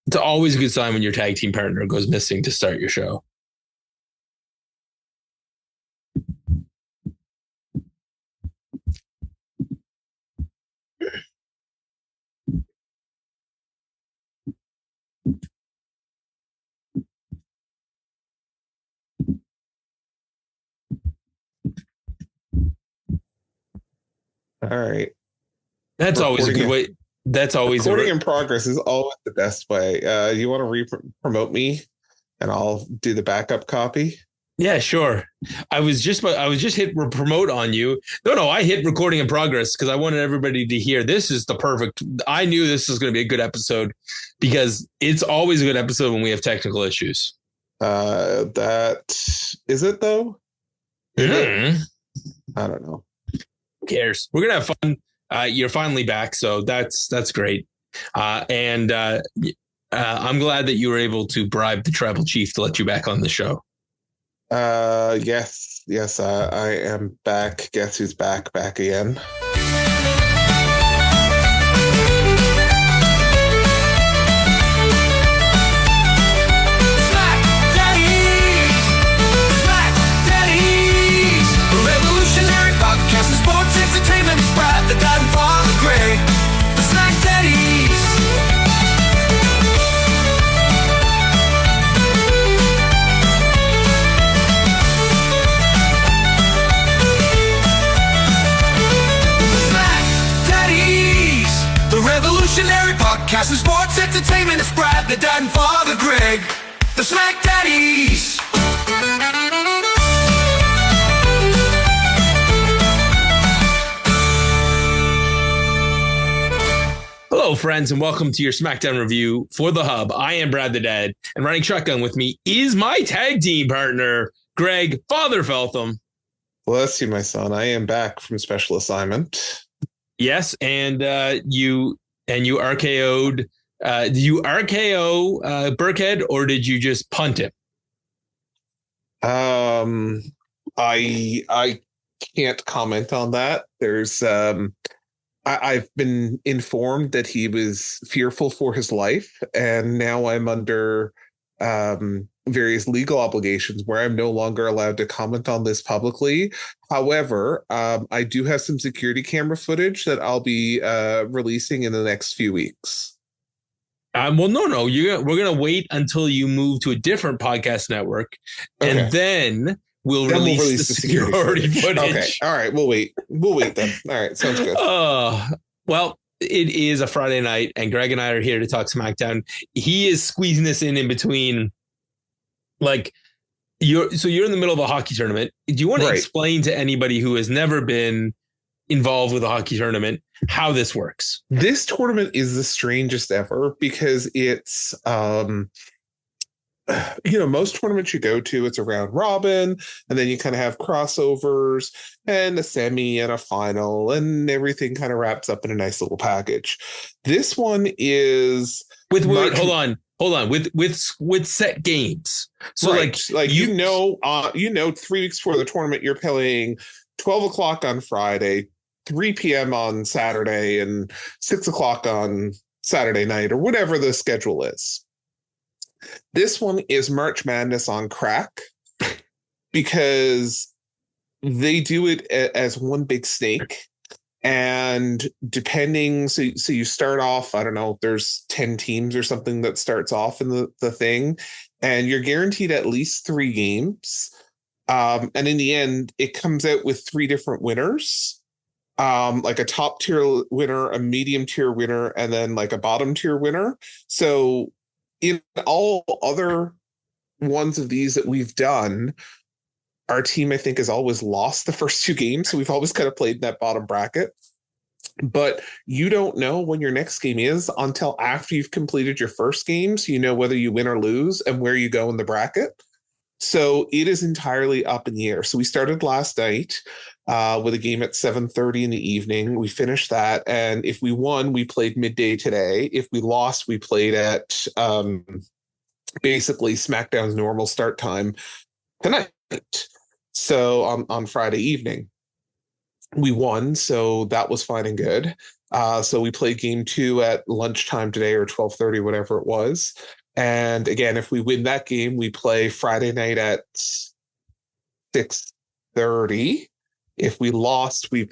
It's always a good sign when your tag team partner goes missing to start your show. All right. That's always a good way. That's always recording in progress is always the best way. You want to promote me, and I'll do the backup copy. Yeah, sure. I was just hit promote on you. No, I hit recording in progress because I wanted everybody to hear. This is the perfect. I knew this was going to be a good episode because it's always a good episode when we have technical issues. That is it though. I don't know. Who cares? We're gonna have fun. You're finally back, so that's great. And I'm glad that you were able to bribe the tribal chief to let you back on the show. Yes. I am back. Guess who's back again? The Godfather Greg, the SmackDaddies. The SmackDaddies, the revolutionary podcast of sports entertainment. It's Brad, the Dad, and Father Greg, the SmackDaddies. Hello, friends, and welcome to your SmackDown review for The Hub. I am Brad the Dad, and riding shotgun with me is my tag team partner, Greg Father Feltham. Bless you, my son. I am back from special assignment. Yes, and you RKO'd. Did you RKO Burkhead, or did you just punt him? I can't comment on that. There's I've been informed that he was fearful for his life, and now I'm under various legal obligations where I'm no longer allowed to comment on this publicly. However, I do have some security camera footage that I'll be releasing in the next few weeks. Well, no. We're going to wait until you move to a different podcast network, and then we'll release the security footage. Okay. All right. We'll wait then. All right. Sounds good. Well, it is a Friday night, and Greg and I are here to talk SmackDown. He is squeezing this in between. Like, you're in the middle of a hockey tournament. Do you want to explain to anybody who has never been involved with a hockey tournament how this works? This tournament is the strangest ever because it's most tournaments you go to, it's a round robin, and then you kind of have crossovers and a semi and a final, and everything kind of wraps up in a nice little package. This one is hold on with set games. So like 3 weeks before the tournament, you're playing 12 o'clock on Friday, 3 p.m. on Saturday, and 6 o'clock on Saturday night, or whatever the schedule is. This one is March Madness on crack because they do it as one big snake. And depending, so you start off, I don't know, there's 10 teams or something that starts off in the thing, and you're guaranteed at least 3 games. And in the end, it comes out with 3 different winners, like a top tier winner, a medium tier winner, and then like a bottom tier winner. So in all other ones of these that we've done, our team, I think, has always lost the first 2 games. So we've always kind of played in that bottom bracket. But you don't know when your next game is until after you've completed your first game. So you know whether you win or lose and where you go in the bracket. So it is entirely up in the air. So we started last night with a game at 7:30 in the evening. We finished that. And if we won, we played midday today. If we lost, we played at basically SmackDown's normal start time tonight. So on Friday evening, we won. So that was fine and good. So we played game 2 at lunchtime today, or 12:30, whatever it was. And again, if we win that game, we play Friday night at 6:30. If we lost, we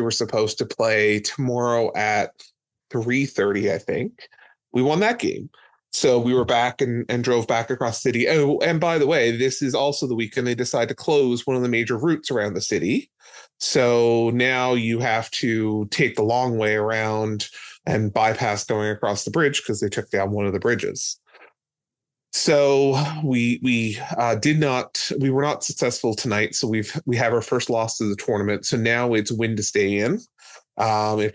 were supposed to play tomorrow at 3:30, I think. We won that game. So we were back and drove back across the city. Oh, and by the way, this is also the weekend they decide to close one of the major routes around the city. So now you have to take the long way around and bypass going across the bridge because they took down one of the bridges. So we were not successful tonight. So we have our first loss of the tournament. So now it's win to stay in. For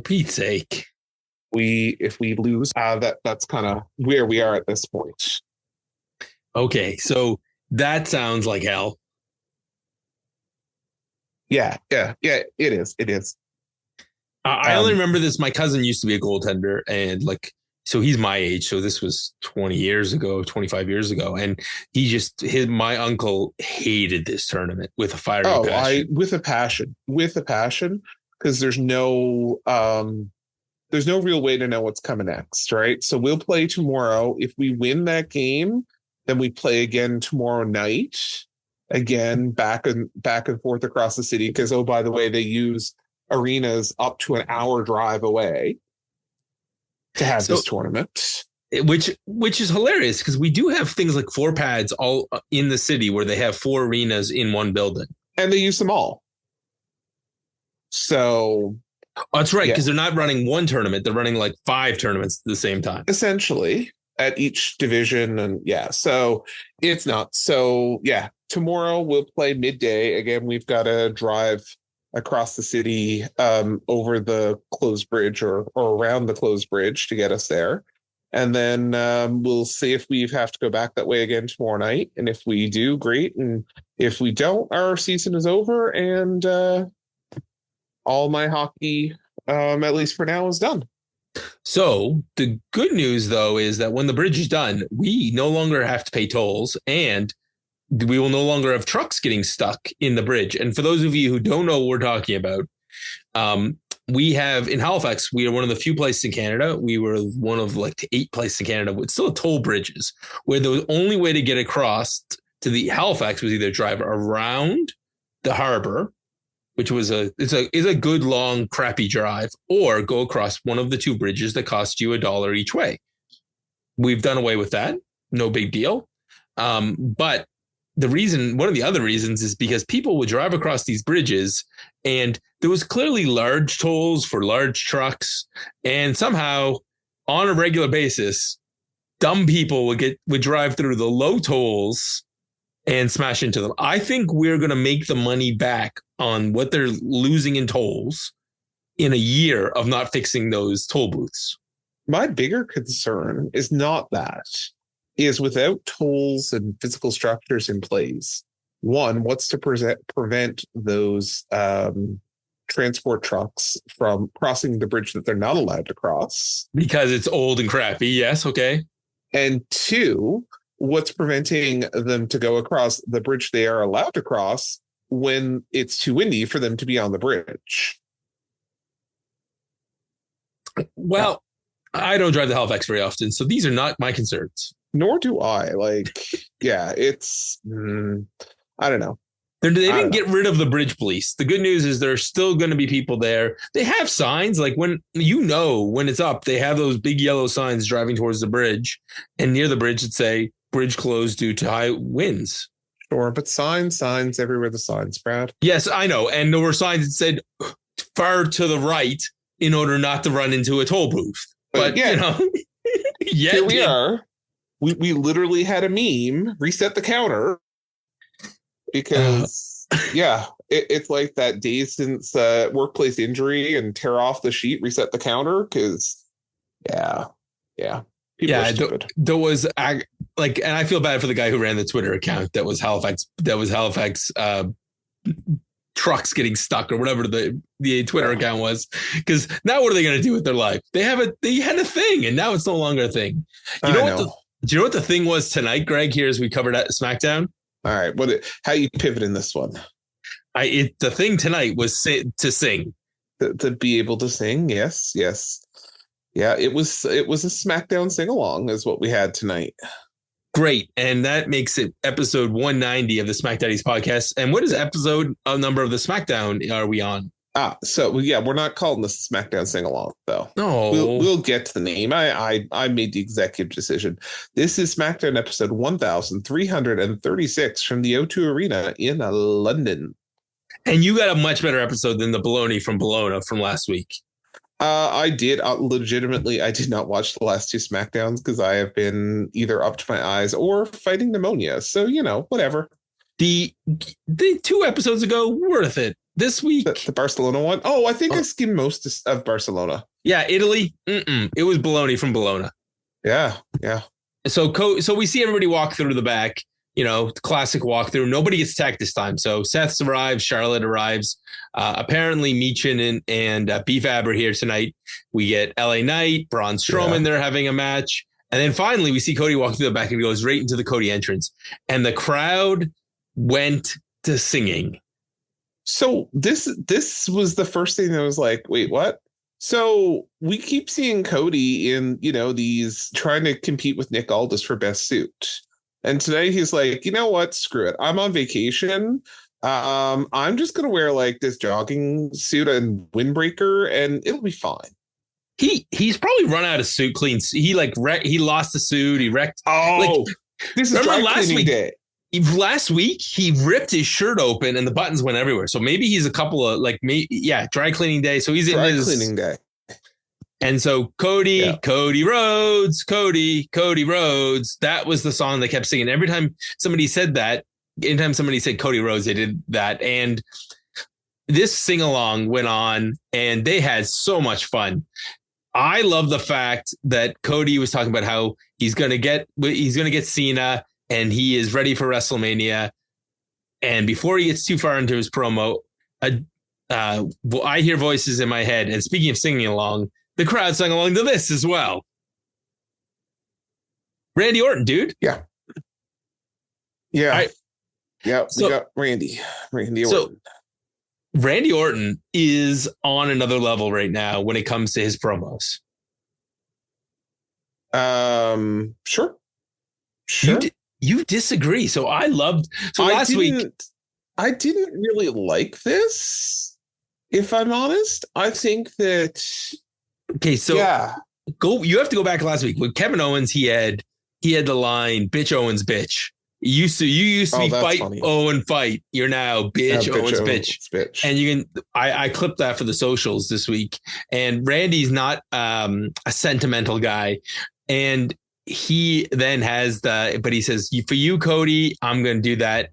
Pete's sake. If we lose, that's kind of where we are at this point. Okay, so that sounds like hell. Yeah, it is. I only remember this. My cousin used to be a goaltender, and so he's my age. So this was 20 years ago, 25 years ago, and my uncle hated this tournament with a fiery passion. With a passion, because there's no real way to know what's coming next, right? So we'll play tomorrow. If we win that game, then we play again tomorrow night, again back and forth across the city. Because by the way, they use arenas up to an hour drive away to have this tournament, which is hilarious because we do have things like 4 pads all in the city where they have 4 arenas in one building, and they use them all. So that's right, because they're not running one tournament; they're running like 5 tournaments at the same time, essentially, at each division. And so it's not. So tomorrow we'll play midday again. We've got to drive across the city, over the closed bridge or around the closed bridge to get us there, and then we'll see if we have to go back that way again tomorrow night. And if we do, great. And if we don't, our season is over, and all my hockey, at least for now, is done. So the good news, though, is that when the bridge is done, we no longer have to pay tolls, and we will no longer have trucks getting stuck in the bridge. And for those of you who don't know what we're talking about, we have in Halifax, we are one of the few places in Canada. We were one of 8 places in Canada with still toll bridges, where the only way to get across to the Halifax was either drive around the harbor, which was a good long crappy drive, or go across one of the 2 bridges that cost you $1 each way. We've done away with that. No big deal. But one of the other reasons is because people would drive across these bridges, and there was clearly large tolls for large trucks, and somehow on a regular basis, dumb people would drive through the low tolls and smash into them. I think we're going to make the money back on what they're losing in tolls in a year of not fixing those toll booths. My bigger concern is not that. Is without tolls and physical structures in place, one, what's to prevent those transport trucks from crossing the bridge that they're not allowed to cross? Because it's old and crappy. Yes. Okay. And 2, what's preventing them to go across the bridge they are allowed to cross when it's too windy for them to be on the bridge? Well, I don't drive to Halifax very often, so these are not my concerns. Nor do I. It's, I don't know. They didn't get rid of the bridge police. The good news is there's still going to be people there. They have signs when it's up, they have those big yellow signs driving towards the bridge, and near the bridge that say bridge closed due to high winds. Sure, but signs everywhere, the signs, Brad. Yes, I know. And there were signs that said far to the right in order not to run into a toll booth. But here we are. We literally had a meme, reset the counter, because it's like that days since workplace injury and tear off the sheet, reset the counter, because people are stupid. There was and I feel bad for the guy who ran the Twitter account that was Halifax trucks getting stuck or whatever the Twitter account was, because now what are they going to do with their life? They had a thing, and now it's no longer a thing. Do you know what the thing was tonight, Greg, here as we covered at SmackDown? All right. How you pivot in this one? The thing tonight was to sing. To be able to sing. Yes. Yeah, it was a SmackDown Sing-A-Long is what we had tonight. Great. And that makes it episode 190 of the SmackDaddies podcast. And what is episode number of the SmackDown are we on? So yeah, we're not calling this SmackDown Sing-A-Long though. No, we'll get to the name. I made the executive decision. This is SmackDown episode 1336 from the O2 Arena in London. And you got a much better episode than the baloney from Bologna from last week. I did legitimately. I did not watch the last two SmackDowns because I have been either up to my eyes or fighting pneumonia. So, whatever. The 2 episodes ago, worth it. This week, the Barcelona one. Oh, I think I skimmed most of Barcelona. Yeah, Italy. It was baloney from Bologna. Yeah. So we see everybody walk through the back. Classic walkthrough. Nobody gets attacked this time. So Seth's arrives. Charlotte arrives. Apparently, Michin and B-Fab are here tonight. We get LA Knight, Braun Strowman. They're having a match. And then finally, we see Cody walk through the back and goes right into the Cody entrance. And the crowd went to singing. So this was the first thing that was like, wait, what? So we keep seeing Cody in, these trying to compete with Nick Aldis for best suit. And today he's like, you know what? Screw it. I'm on vacation. I'm just going to wear like this jogging suit and windbreaker and it'll be fine. He's probably run out of suit cleans. He lost the suit. He wrecked. Oh, this is dry cleaning day. Last week he ripped his shirt open and the buttons went everywhere. So maybe he's a couple of dry cleaning day. So he's in his cleaning day. And so Cody Rhodes. That was the song they kept singing. Every time somebody said that, anytime somebody said Cody Rhodes, they did that. And this sing-along went on and they had so much fun. I love the fact that Cody was talking about how he's going to get Cena and he is ready for WrestleMania. And before he gets too far into his promo, I hear voices in my head. And speaking of singing along, the crowd sang along to this as well. Randy Orton, dude. Yeah. We got Randy Orton. So Randy Orton is on another level right now when it comes to his promos. Sure. You disagree. So last week I didn't really like this. If I'm honest, I think that. Okay, so you have to go back last week with Kevin Owens. He had the line "Bitch Owens bitch." You used to be fight funny. Owen fight. You're now bitch Owens bitch. And you can I clipped that for the socials this week. And Randy's not a sentimental guy, and he then but he says, for you, Cody, I'm going to do that.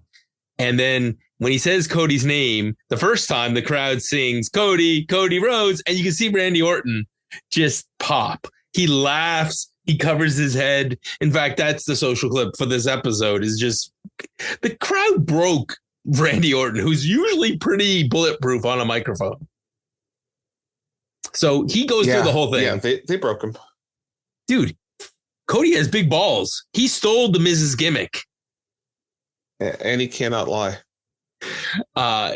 And then when he says Cody's name, the first time the crowd sings Cody Rhodes, and you can see Randy Orton just pop. He laughs. He covers his head. In fact, that's the social clip for this episode is just the crowd broke Randy Orton, who's usually pretty bulletproof on a microphone. So he goes through the whole thing. Yeah, they broke him. Dude, Cody has big balls. He stole the Miz's gimmick. And he cannot lie.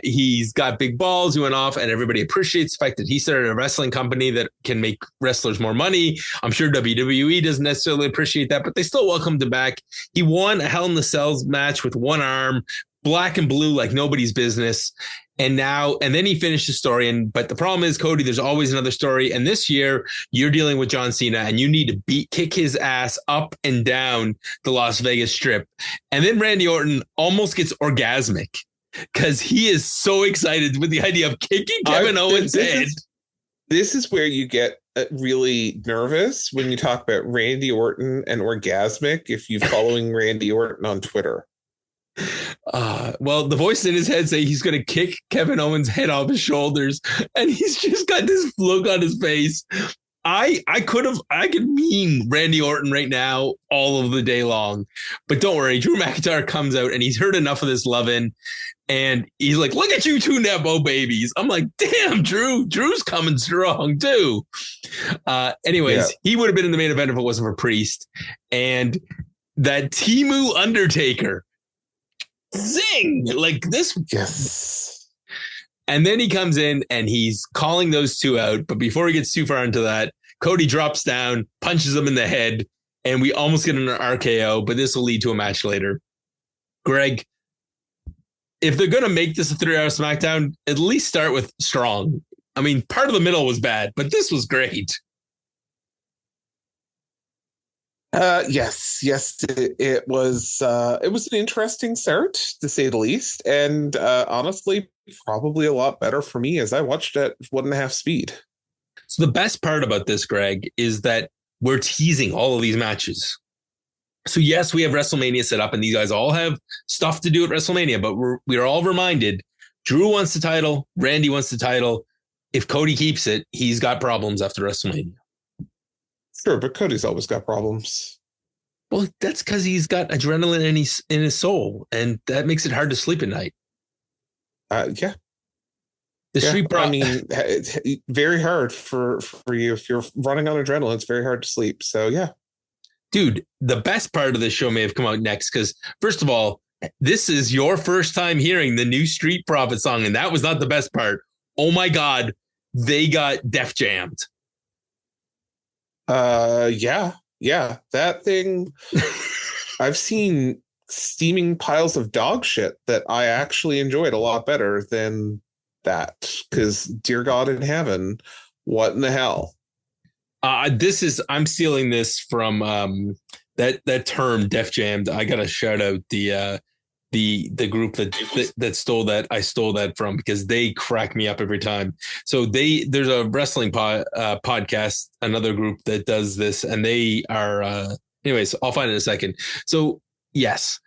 He's got big balls. He went off, and everybody appreciates the fact that he started a wrestling company that can make wrestlers more money. I'm sure WWE doesn't necessarily appreciate that, but they still welcomed him back. He won a Hell in the Cells match with one arm, black and blue like nobody's business. And then he finished the story. But the problem is, Cody, there's always another story. And this year you're dealing with John Cena and you need to kick his ass up and down the Las Vegas Strip. And then Randy Orton almost gets orgasmic because he is so excited with the idea of kicking Kevin Owens' head. This is where you get really nervous when you talk about Randy Orton and orgasmic if you're following Randy Orton on Twitter. Well, the voice in his head say he's going to kick Kevin Owens' head off his shoulders, and he's just got this look on his face. I could meme Randy Orton right now all of the day long, but don't worry. Drew McIntyre comes out and he's heard enough of this loving, and he's like, "Look at you two nepo babies." I'm like, "Damn, Drew's coming strong too." He would have been in the main event if it wasn't for Priest and that Temu Undertaker. Zing! Like this. Yes. And then he comes in and he's calling those two out. But before he gets too far into that, Cody drops down, punches him in the head, and we almost get an RKO, but this will lead to a match later. Greg, if they're going to make this a 3-hour SmackDown, at least start with strong. I mean, part of the middle was bad, but this was great. Yes, it was an interesting start, to say the least, and honestly, probably a lot better for me as I watched at 1.5 speed. So the best part about this, Greg, is that we're teasing all of these matches. So yes, we have WrestleMania set up, and these guys all have stuff to do at WrestleMania, but we're all reminded Drew wants the title, Randy wants the title. If Cody keeps it, he's got problems after WrestleMania. Sure, but Cody's always got problems. Well, that's because he's got adrenaline in his soul, and that makes it hard to sleep at night. Yeah. I mean, it's very hard for you. If you're running on adrenaline, it's very hard to sleep. So, yeah. Dude, the best part of the show may have come out next because, first of all, this is your first time hearing the new Street Profit song, and that was not the best part. Oh, my God. They got Def Jammed. Yeah, that thing. I've seen steaming piles of dog shit that I actually enjoyed a lot better than that. Because, dear God in heaven, what in the hell? I'm stealing this from that term Def Jammed. I gotta shout out the group that stole that. I stole that from because they crack me up every time. So there's a wrestling podcast, another group that does this, and they are anyways, I'll find it in a second. So yes,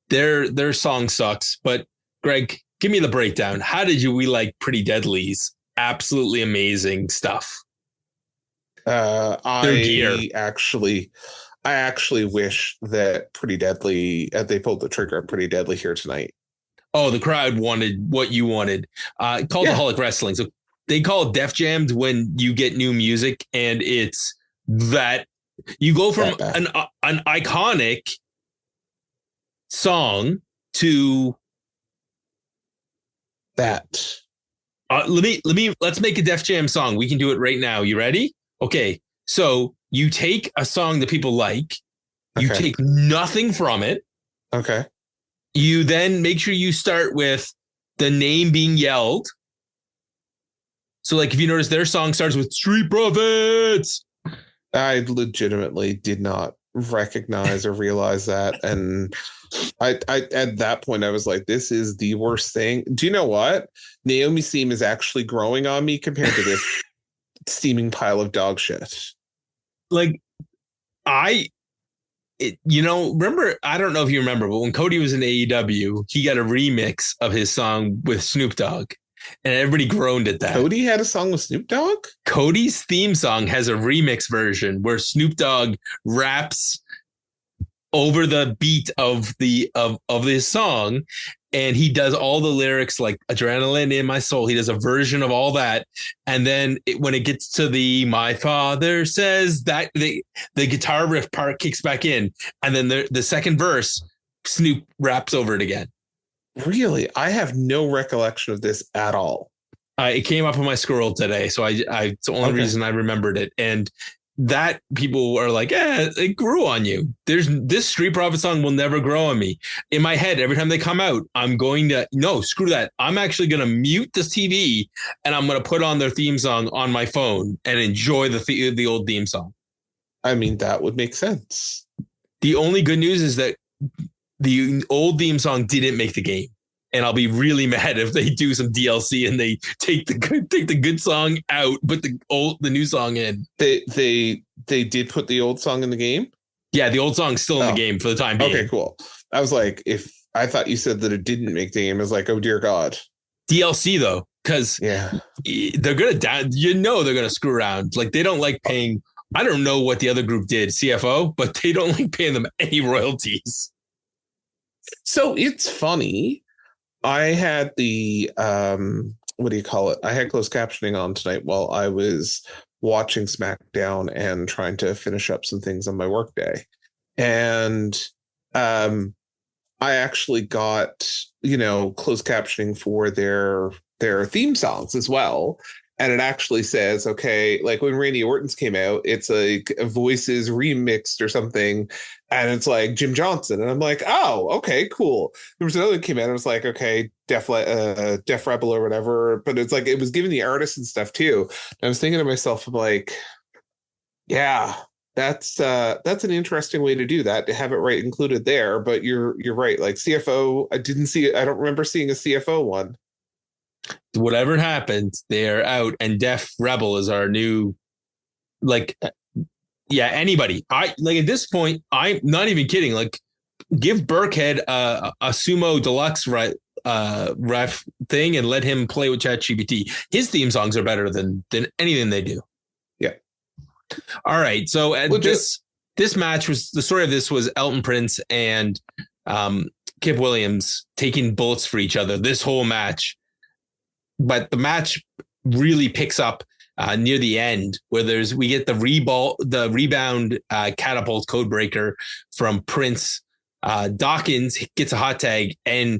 their song sucks, but Greg, give me the breakdown. How did we like Pretty Deadly's absolutely amazing stuff? I actually wish that Pretty Deadly, they pulled the trigger on Pretty Deadly here tonight. Oh, the crowd wanted what you wanted. Cultaholic Wrestling. So they call it Def Jammed when you get new music, and it's that you go from an iconic song to that. Let's make a Def Jam song. We can do it right now. You ready? Okay. So you take a song that people like, you take nothing from it. Okay. You then make sure you start with the name being yelled. So like if you notice their song starts with Street Profits. I legitimately did not recognize or realize that. And I at that point I was like, this is the worst thing. Do you know what? Naomi's theme is actually growing on me compared to this steaming pile of dog shit. Like remember, I don't know if you remember, but when Cody was in AEW, he got a remix of his song with Snoop Dogg, and everybody groaned at that. Cody had a song with Snoop Dogg? Cody's theme song has a remix version where Snoop Dogg raps over the beat of his song, and he does all the lyrics like adrenaline in my soul. He does a version of all that. And then when it gets to the my father says that, the guitar riff part kicks back in. And then the second verse, Snoop raps over it again. Really? I have no recollection of this at all. It came up on my scroll today. So it's the only reason I remembered it. And that people are like, it grew on you. This Street Profit song will never grow on me. In my head, every time they come out, I'm going to, no, screw that. I'm actually going to mute this TV and I'm going to put on their theme song on my phone and enjoy the old theme song. I mean, that would make sense. The only good news is that the old theme song didn't make the game. And I'll be really mad if they do some DLC and they take the good song out, put the new song in. They did put the old song in the game? Yeah, the old song's still in the game for the time being. Okay, cool. I was like, if I thought you said that it didn't make the game, I was like, oh dear God. DLC though, because they're gonna they're gonna screw around. Like they don't like paying. I don't know what the other group did, CFO, but they don't like paying them any royalties. So it's funny. I had the what do you call it? I had closed captioning on tonight while I was watching SmackDown and trying to finish up some things on my workday. And I actually got, closed captioning for their their theme songs as well. And it actually says, okay, like when Randy Orton's came out, it's like Voices remixed or something. And it's like Jim Johnson. And I'm like, oh, okay, cool. There was another that came out and it was like, okay, Def Rebel or whatever. But it's like, it was giving the artists and stuff too. And I was thinking to myself, I'm like, yeah, that's an interesting way to do that, to have it right included there. But you're right. Like CFO, I don't remember seeing a CFO one. Whatever happened, they're out, and Def Rebel is our new, like, yeah, anybody. I like at this point, I'm not even kidding. Like, give Burkhead a sumo deluxe ref thing and let him play with ChatGPT. His theme songs are better than anything they do. Yeah. All right. So this match was, the story of this was Elton Prince and Kip Williams taking bullets for each other this whole match. But the match really picks up near the end, where we get the rebound catapult codebreaker from Prince. Dawkins gets a hot tag, and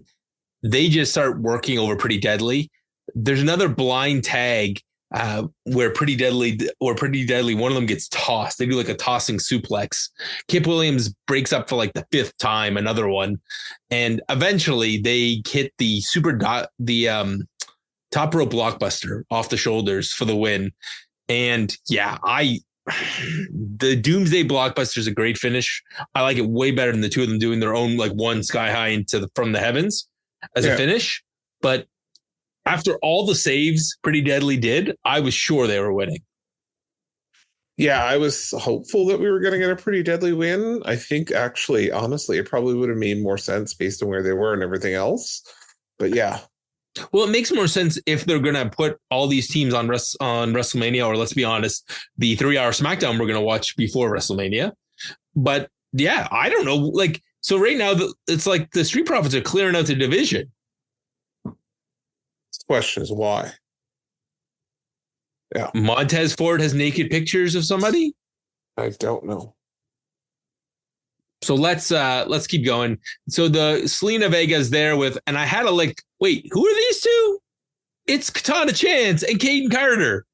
they just start working over Pretty Deadly. There's another blind tag where Pretty Deadly, one of them gets tossed. They do like a tossing suplex. Kip Williams breaks up for like the fifth time, another one, and eventually they hit the top rope blockbuster off the shoulders for the win. And yeah, the Doomsday blockbuster is a great finish. I like it way better than the two of them doing their own, like, one sky high from the heavens as a finish. But after all the saves Pretty Deadly did, I was sure they were winning. Yeah, I was hopeful that we were going to get a Pretty Deadly win. I think actually, honestly, it probably would have made more sense based on where they were and everything else. But yeah. Well, it makes more sense if they're going to put all these teams on WrestleMania, or let's be honest, the 3-hour SmackDown we're going to watch before WrestleMania. But yeah, I don't know. Like, so right now, it's like the Street Profits are clearing out the division. The question is why? Yeah. Montez Ford has naked pictures of somebody. I don't know. So let's keep going. So the Selena Vega's there with, and I had to like, wait, who are these two? It's Katana Chance and Caden Carter.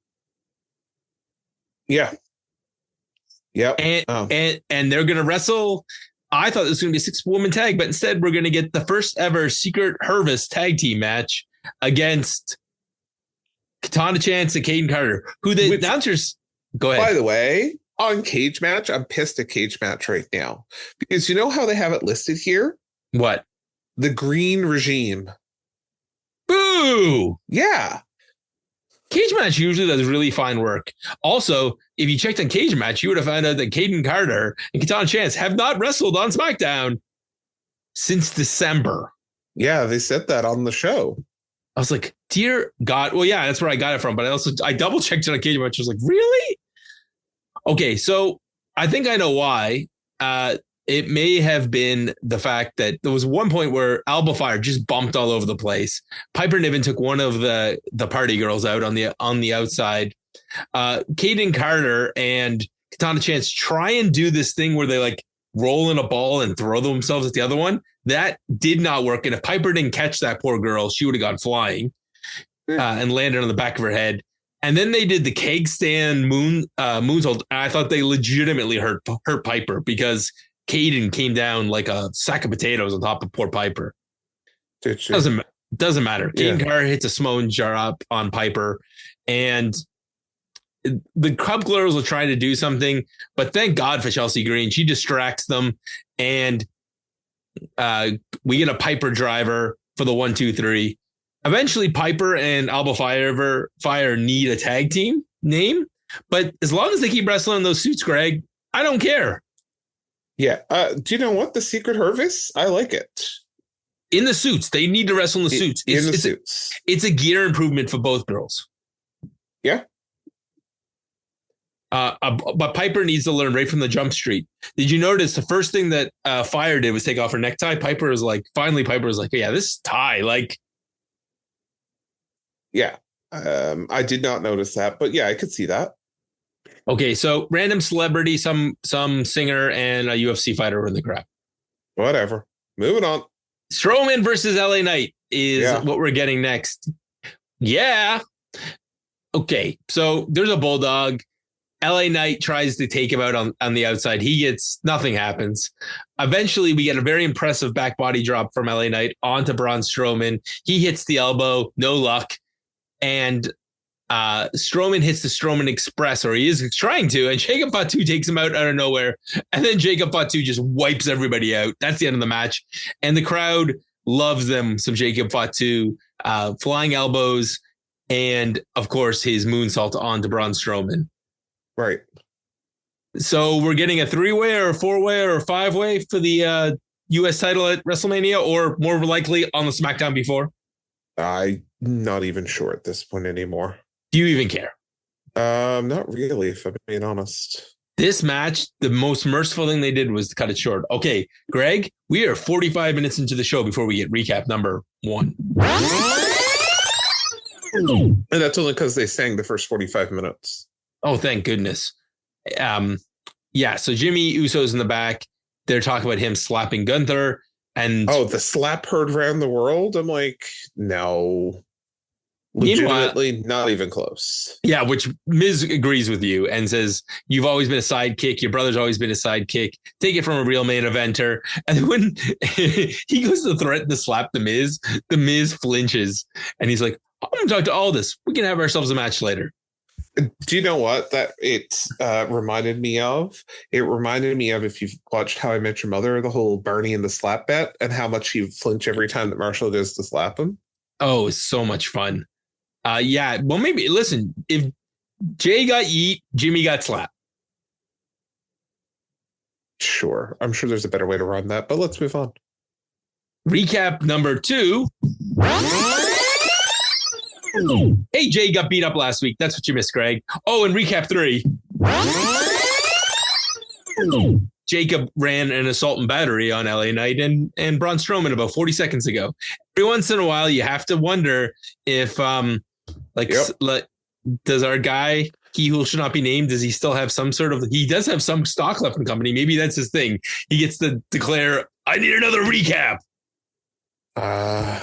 Yeah. Yeah. And they're gonna wrestle. I thought this was gonna be a 6-woman tag, but instead we're gonna get the first ever Secret Hervice tag team match against Katana Chance and Caden Carter, who the announcers. Go ahead. By the way, on Cage Match, I'm pissed at Cage Match right now, because you know how they have it listed here? What? The Green Regime. Boo! Yeah. Cage Match usually does really fine work. Also, if you checked on Cage Match, you would have found out that Caden Carter and Katana Chance have not wrestled on SmackDown since December. Yeah, they said that on the show. I was like, dear God. Well, yeah, that's where I got it from. But I double checked it on Cage Match. I was like, really? Okay, so I think I know why. It may have been the fact that there was one point where Alba Fire just bumped all over the place. Piper Niven took one of the party girls out on the outside. Caden Carter and Katana Chance try and do this thing where they like roll in a ball and throw themselves at the other one. That did not work. And if Piper didn't catch that poor girl, she would have gone flying and landed on the back of her head. And then they did the keg stand moonsault. And I thought they legitimately hurt Piper, because Caden came down like a sack of potatoes on top of poor Piper. Doesn't matter. Caden Carter hits a Samoan jar up on Piper, and the Club Girls will try to do something, but thank God for Chelsea Green. She distracts them, and we get a Piper driver for the 1, 2, 3. Eventually, Piper and Alba Fire need a tag team name, but as long as they keep wrestling in those suits, Greg, I don't care. Yeah. Do you know what? The Secret Hervice? I like it. In the suits. They need to wrestle in the suits. Suits. It's a gear improvement for both girls. Yeah. But Piper needs to learn right from the jump street. Did you notice the first thing that Fire did was take off her necktie? Piper was like, yeah, this tie, like. Yeah. I did not notice that, but yeah, I could see that. Okay, so random celebrity, some singer, and a UFC fighter were in the crowd. Whatever. Moving on. Strowman versus LA Knight is what we're getting next. Yeah. Okay. So there's a bulldog. LA Knight tries to take him out on the outside. Nothing happens. Eventually, we get a very impressive back body drop from LA Knight onto Braun Strowman. He hits the elbow, no luck. And Strowman hits the Strowman Express, or he is trying to, and Jacob Fatu takes him out of nowhere. And then Jacob Fatu just wipes everybody out. That's the end of the match. And the crowd loves them, some Jacob Fatu, flying elbows, and of course, his moonsault onto Braun Strowman. Right. So we're getting a 3-way or a 4-way or a 5-way for the U.S. title at WrestleMania, or more likely on the SmackDown before? I'm not even sure at this point anymore. Do you even care? Not really, if I'm being honest. This match, the most merciful thing they did was to cut it short. Okay, Greg, we are 45 minutes into the show before we get recap number 1. And that's only because they sang the first 45 minutes. Oh, thank goodness. Yeah, so Jimmy Uso's in the back. They're talking about him slapping Gunther. And the slap heard around the world? I'm like, no. Legitimately, not even close. Yeah, which Miz agrees with you and says, you've always been a sidekick. Your brother's always been a sidekick. Take it from a real main eventer. And when he goes to threaten to slap the Miz flinches. And he's like, I'm going to talk to Aldis. We can have ourselves a match later. Do you know what that it reminded me of? It reminded me of, if you've watched How I Met Your Mother, the whole Barney and the slap bet, and how much you flinch every time that Marshall goes to slap him. Oh, it's so much fun. Yeah, well, maybe, listen, if Jay got yeet, Jimmy got slapped. Sure. I'm sure there's a better way to run that, but let's move on. Recap number 2. Hey, Jay got beat up last week. That's what you missed, Greg. Oh, and recap 3. Jacob ran an assault and battery on LA Knight and Braun Strowman about 40 seconds ago. Every once in a while, you have to wonder if, does our guy, he who should not be named, does he still have some sort of, he does have some stock left in the company. Maybe that's his thing. He gets to declare, I need another recap.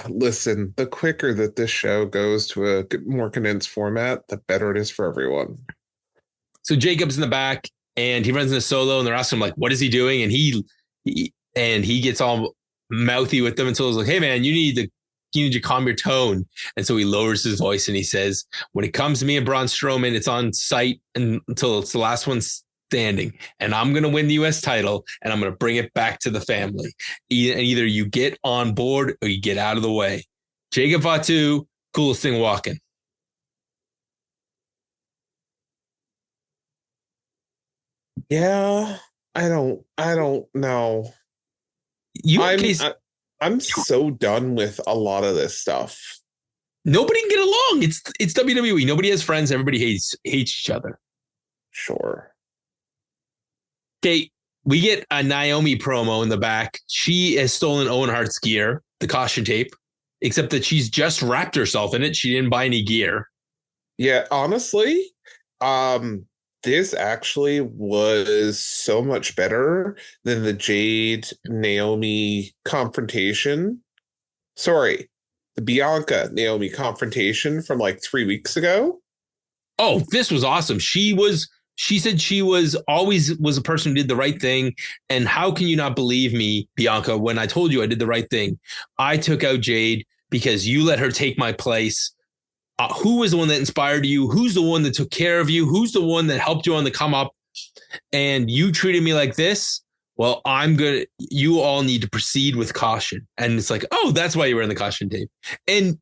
Listen, the quicker that this show goes to a more condensed format, the better it is for everyone. So Jacob's in the back and he runs in a solo and they're asking him, like, what is he doing? And he gets all mouthy with them until he's like, hey man, you need to calm your tone. And so he lowers his voice and he says, when it comes to me and Braun Strowman, it's on site until it's the last one standing, and I'm going to win the U.S. title, and I'm going to bring it back to the family. Either you get on board or you get out of the way. Jacob Fatu, coolest thing walking. Yeah, I don't know. I'm so done with a lot of this stuff. Nobody can get along. It's WWE. Nobody has friends. Everybody hates each other. Sure. Okay, we get a Naomi promo in the back. She has stolen Owen Hart's gear, the caution tape, except that she's just wrapped herself in it. She didn't buy any gear. Yeah, honestly, this actually was so much better than the Jade Naomi confrontation. Sorry, the Bianca Naomi confrontation from like 3 weeks ago. Oh, this was awesome. She said she was always a person who did the right thing. And how can you not believe me, Bianca, when I told you I did the right thing? I took out Jade because you let her take my place. Who was the one that inspired you? Who's the one that took care of you? Who's the one that helped you on the come up? And you treated me like this? Well, you all need to proceed with caution. And it's like, oh, that's why you were in the caution tape. And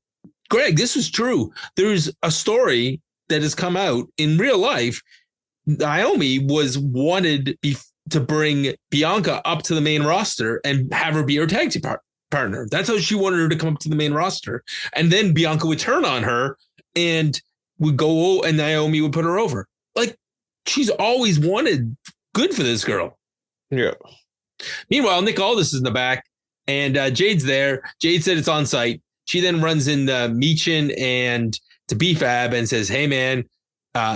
Greg, this was true. There's a story that has come out in real life. Naomi was wanted to bring Bianca up to the main roster and have her be her tag team partner. That's how she wanted her to come up to the main roster. And then Bianca would turn on her and would go, and Naomi would put her over. Like, she's always wanted good for this girl. Yeah. Meanwhile, Nick Aldis is in the back and Jade's there. Jade said it's on site. She then runs into Meechin and to BFAB and says, hey man,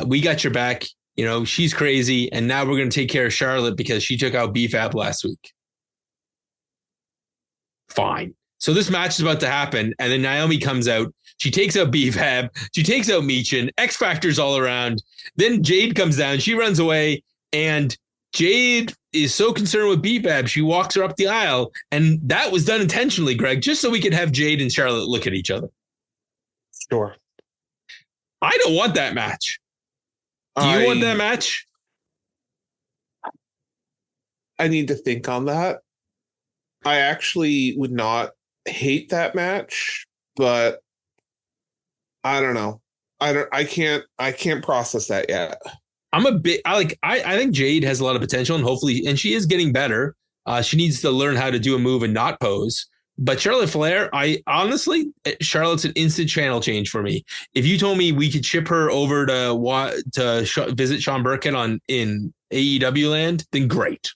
we got your back. You know, she's crazy, and now we're going to take care of Charlotte because she took out BFAB last week. Fine. So this match is about to happen, and then Naomi comes out. She takes out B-Fab. She takes out Michin. X Factor's all around. Then Jade comes down. She runs away, and Jade is so concerned with B-Fab, she walks her up the aisle, and that was done intentionally, Greg, just so we could have Jade and Charlotte look at each other. Sure. I don't want that match. Do you want that match? I need to think on that. I actually would not hate that match, but I don't know. I can't process that yet. I think Jade has a lot of potential, and hopefully, and she is getting better. She needs to learn how to do a move and not pose. But Charlotte Flair, Charlotte's an instant channel change for me. If you told me we could ship her over to visit Sean Burkett in AEW land, then great.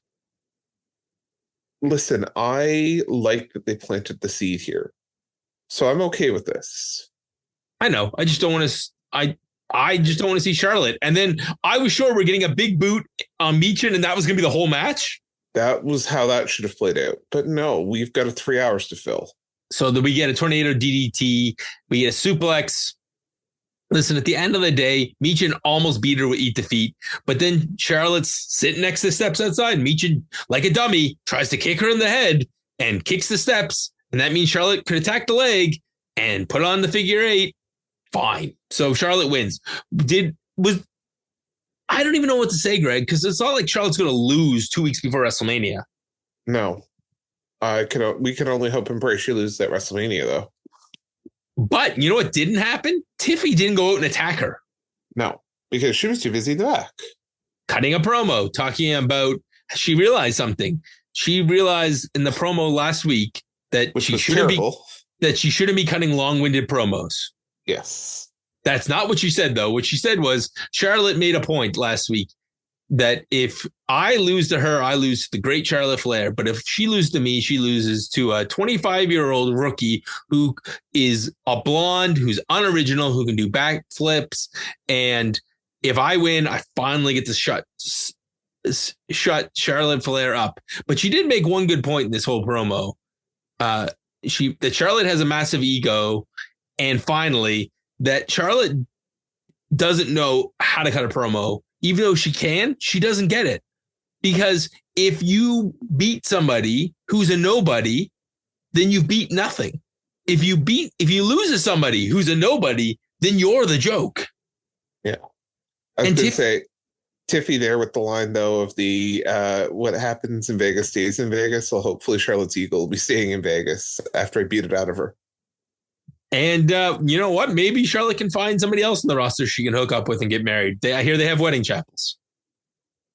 Listen, I like that they planted the seed here, so I'm okay with this. I know. I just don't want to. I just don't want to see Charlotte. And then I was sure we're getting a big boot on Michin, and that was going to be the whole match. That was how that should have played out. But no, we've got 3 hours to fill. So that we get a tornado DDT. We get a suplex. Listen, at the end of the day, Michin almost beat her with Eat the Feet. But then Charlotte's sitting next to the steps outside. Michin, like a dummy, tries to kick her in the head and kicks the steps. And that means Charlotte could attack the leg and put on the figure eight. Fine. So Charlotte wins. I don't even know what to say, Greg, because it's not like Charlotte's going to lose 2 weeks before WrestleMania. No. We can only hope and pray she loses at WrestleMania, though. But you know what didn't happen? Tiffy didn't go out and attack her. No, because she was too busy in the back. Cutting a promo, talking about she realized something. She realized in the promo last week that she shouldn't be cutting long-winded promos. Yes. That's not what she said, though. What she said was Charlotte made a point last week that if I lose to her, I lose to the great Charlotte Flair. But if she loses to me, she loses to a 25-year-old rookie who is a blonde, who's unoriginal, who can do backflips. And if I win, I finally get to shut Charlotte Flair up. But she did make one good point in this whole promo. That Charlotte has a massive ego. And finally, that Charlotte doesn't know how to cut a promo. Even though she doesn't get it. Because if you beat somebody who's a nobody, then you've beat nothing. If you lose to somebody who's a nobody, then you're the joke. Yeah. I was going to say, Tiffy there with the line, though, of the what happens in Vegas stays in Vegas. So hopefully Charlotte's ego will be staying in Vegas after I beat it out of her. And you know what? Maybe Charlotte can find somebody else in the roster she can hook up with and get married. I hear they have wedding chapels.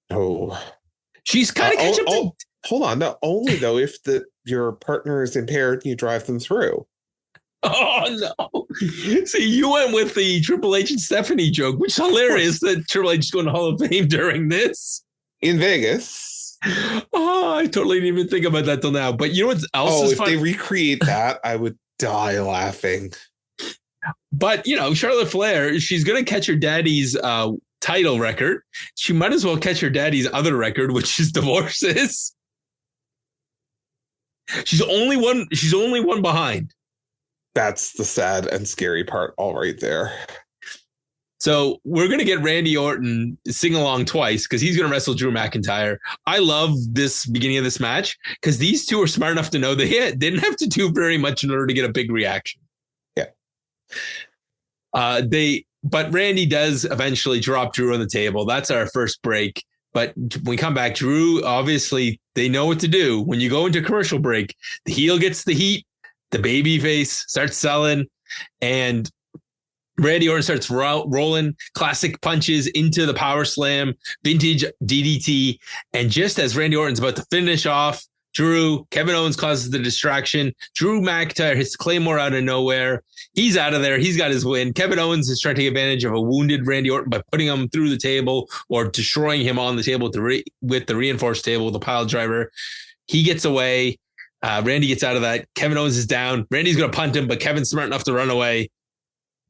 Oh. She's kind of catching up. Hold on. No, only though if your partner is impaired and you drive them through. Oh, no. See, you went with the Triple H and Stephanie joke, which is hilarious that Triple H is going to Hall of Fame during this. In Vegas. Oh, I totally didn't even think about that till now. But you know what else is if they recreate that, I would die laughing. But, Charlotte Flair, she's going to catch her daddy's title record. She might as well catch her daddy's other record, which is divorces. She's only one behind. That's the sad and scary part all right there. So we're going to get Randy Orton sing-along twice because he's going to wrestle Drew McIntyre. I love this beginning of this match because these two are smart enough to know they didn't have to do very much in order to get a big reaction. Yeah. But Randy does eventually drop Drew on the table. That's our first break. But when we come back, Drew, obviously, they know what to do. When you go into commercial break, the heel gets the heat, the baby face starts selling, and Randy Orton starts rolling classic punches into the power slam, vintage DDT. And just as Randy Orton's about to finish off Kevin Owens causes the distraction. Drew McIntyre hits Claymore out of nowhere. He's out of there. He's got his win. Kevin Owens is trying to take advantage of a wounded Randy Orton by putting him through the table or destroying him on the table with the reinforced table, the pile driver. He gets away. Randy gets out of that. Kevin Owens is down. Randy's going to punt him, but Kevin's smart enough to run away.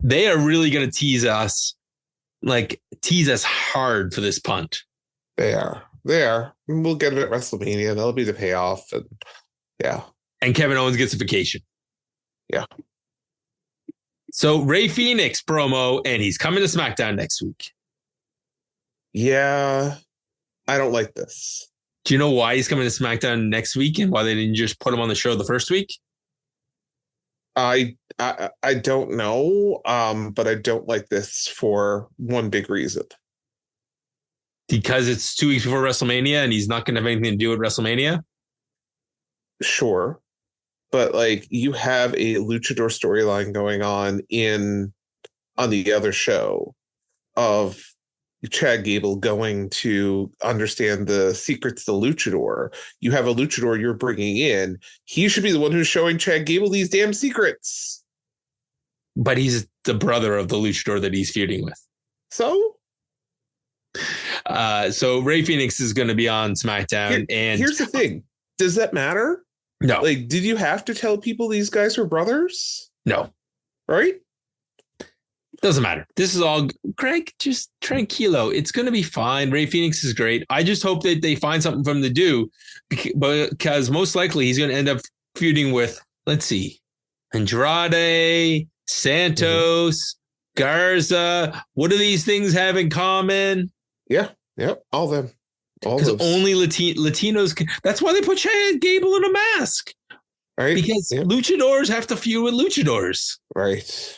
They are really going to tease us hard for this punt. They are. We'll get it at WrestleMania. That'll be the payoff. And yeah. And Kevin Owens gets a vacation. Yeah. So Ray Phoenix promo, and he's coming to SmackDown next week. Yeah. I don't like this. Do you know why he's coming to SmackDown next week and why they didn't just put him on the show the first week? I don't know, but I don't like this for one big reason. Because it's 2 weeks before WrestleMania and he's not going to have anything to do with WrestleMania? Sure. But like you have a luchador storyline going on the other show of Chad Gable going to understand the secrets of the luchador. You have a luchador you're bringing in. He should be the one who's showing Chad Gable these damn secrets. But he's the brother of the luchador that he's feuding with. So Ray Phoenix is going to be on SmackDown. And here's the thing. Does that matter? No. Like, did you have to tell people these guys were brothers? No. Right? Doesn't matter. This is all, Craig, just tranquilo. It's going to be fine. Ray Phoenix is great. I just hope that they find something for him to do because most likely he's going to end up feuding with, let's see, Andrade, Santos, Garza. What do these things have in common? Yeah. Yep. All them. Because only Latinos can. That's why they put Chad Gable in a mask. Right. Because luchadors have to feud with luchadors. Right.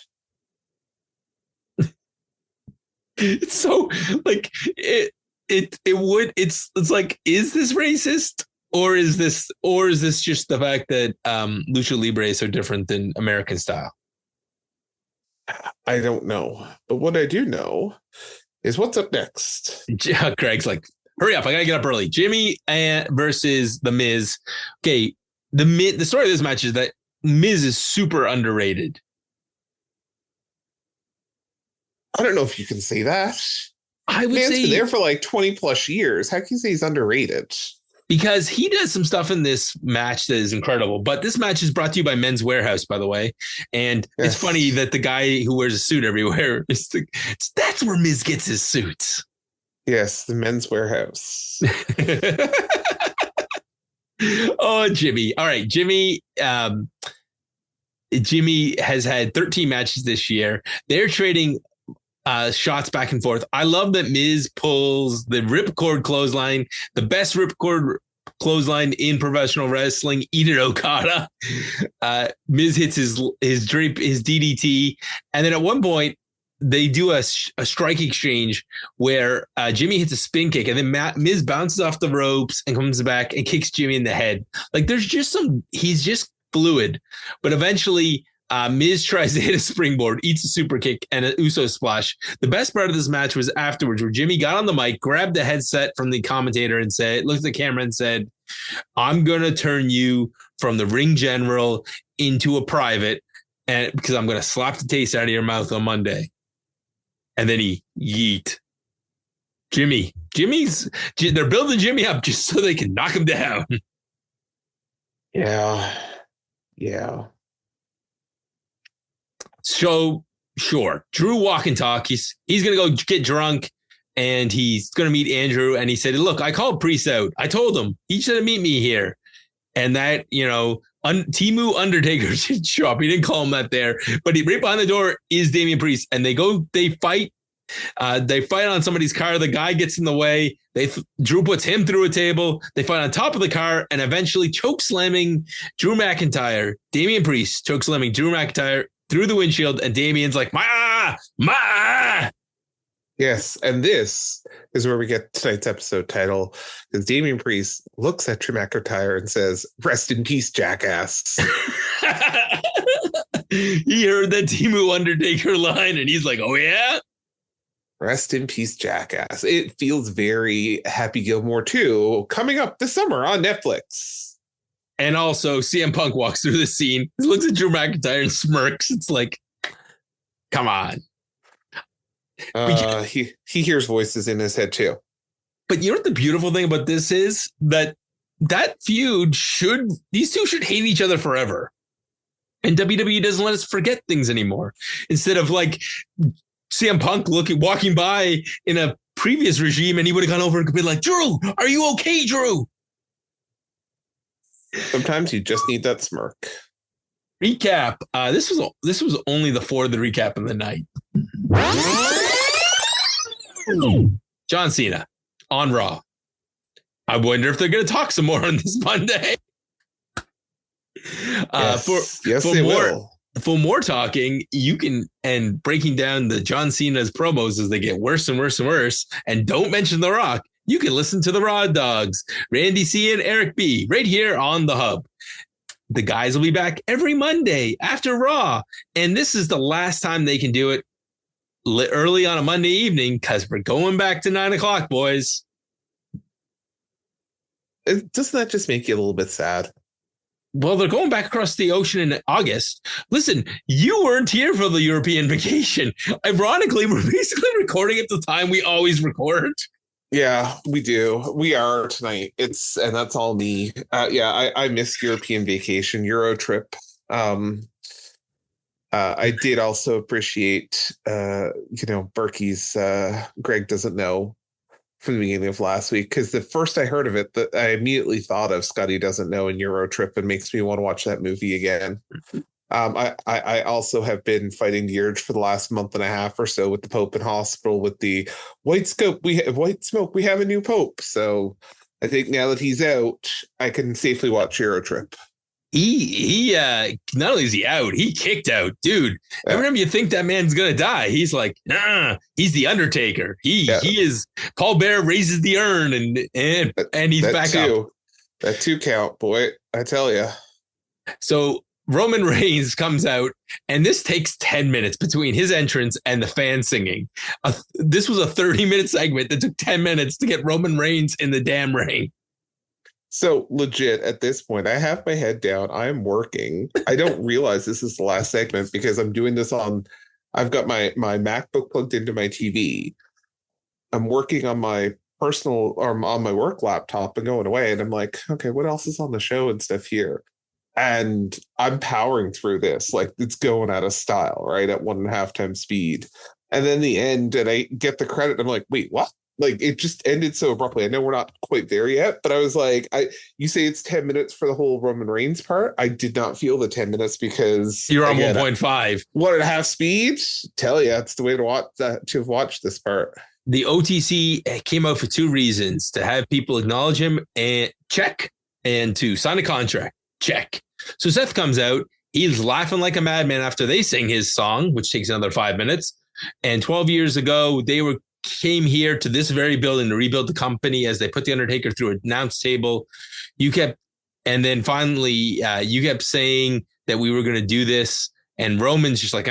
It's so like it's like, is this racist or is this just the fact that lucha libre is so different than American style? I don't know, but what I do know is what's up next. Craig's like, hurry up, I gotta get up early. Jimmy versus the Miz. Okay, the story of this match is that Miz is super underrated. I don't know if you can say that. I would say been there for like 20 plus years. How can you say he's underrated? Because he does some stuff in this match that is incredible. But this match is brought to you by Men's Warehouse, by the way. And It's funny that the guy who wears a suit everywhere, that's where Miz gets his suits. Yes, the Men's Warehouse. Oh, Jimmy. All right, Jimmy. Jimmy has had 13 matches this year. They're trading shots back and forth. I love that Miz pulls the ripcord clothesline, the best ripcord clothesline in professional wrestling. Eat it, Okada. Miz hits his DDT, and then at one point they do a strike exchange where Jimmy hits a spin kick, and then Miz bounces off the ropes and comes back and kicks Jimmy in the head. Like there's just he's just fluid, but eventually. Miz tries to hit a springboard, eats a super kick, and an Uso splash. The best part of this match was afterwards, where Jimmy got on the mic, grabbed the headset from the commentator, and looked at the camera and said, "I'm gonna turn you from the ring general into a private, and because I'm gonna slap the taste out of your mouth on Monday." And then he yeet. They're building Jimmy up just so they can knock him down. Yeah. So, sure, Drew walk and talk. He's going to go get drunk and he's going to meet Andrew. And he said, look, I called Priest out. I told him he should meet me here. And that, Temu Undertaker should show up. He didn't call him that there. But right behind the door is Damian Priest. And they fight. They fight on somebody's car. The guy gets in the way. Drew puts him through a table. They fight on top of the car and eventually choke slamming Drew McIntyre. Damian Priest choke slamming Drew McIntyre through the windshield, and Damian's like, ma! Yes, and this is where we get tonight's episode title, because Damian Priest looks at Drew McIntyre and says, rest in peace, jackass. He heard that Temu Undertaker line, and he's like, oh, yeah? Rest in peace, jackass. It feels very Happy Gilmore 2 coming up this summer on Netflix. And also, CM Punk walks through the scene, he looks at Drew McIntyre and smirks. It's like, come on. He hears voices in his head, too. But you know what the beautiful thing about this is? That feud these two should hate each other forever. And WWE doesn't let us forget things anymore. Instead of like CM Punk walking by in a previous regime and he would have gone over and been like, Drew, are you okay, Drew? Sometimes you just need that smirk. Recap. This was only the fourth of the recap of the night. John Cena on Raw. I wonder if they're going to talk some more on this Monday. For more talking, you can, and breaking down the John Cena's promos as they get worse and worse and worse, and don't mention The Rock, you can listen to the Raw Dogs, Randy C and Eric B, right here on the Hub. The guys will be back every Monday after Raw, and this is the last time they can do it early on a Monday evening because we're going back to 9 o'clock, boys. Doesn't that just make you a little bit sad? Well, they're going back across the ocean in August. Listen, you weren't here for the European vacation. Ironically, we're basically recording at the time we always record. Yeah, we do. We are tonight. And that's all me. I missed European vacation, Euro trip. I did also appreciate, Berkey's Greg Doesn't Know from the beginning of last week, because the first I heard of it, that I immediately thought of Scotty Doesn't Know in Euro Trip, and makes me want to watch that movie again. I also have been fighting the urge for the last month and a half or so with the Pope in hospital with the white smoke. We have a new Pope. So I think now that he's out, I can safely watch Euro Trip. He not only is he out, he kicked out, dude. Every time you think that man's gonna die, he's like, nah, he's the Undertaker. He is. Paul Bear raises the urn and he's back up. That 2 count, boy, I tell you. So Roman Reigns comes out, and this takes 10 minutes between his entrance and the fan singing. This was a 30-minute segment that took 10 minutes to get Roman Reigns in the damn ring. So legit, at this point, I have my head down. I'm working. I don't realize this is the last segment because I'm doing this I've got my MacBook plugged into my TV. I'm working on my personal or on my work laptop and going away. And I'm like, okay, what else is on the show and stuff here? And I'm powering through this. Like, it's going out of style, right? At 1.5 times speed. And then the end, and I get the credit. I'm like, wait, what? Like, it just ended so abruptly. I know we're not quite there yet, but I was like, you say it's 10 minutes for the whole Roman Reigns part. I did not feel the 10 minutes because you're on 1.5. 1.5 speed. Tell you, it's the way to watch that, to watch this part. The OTC came out for 2 reasons: to have people acknowledge him and check, and to sign a contract. Check. So Seth comes out. He's laughing like a madman after they sing his song, which takes another 5 minutes. And 12 years ago, they came here to this very building to rebuild the company as they put the Undertaker through an announce table. And then finally, you kept saying that we were going to do this. And Roman's just like,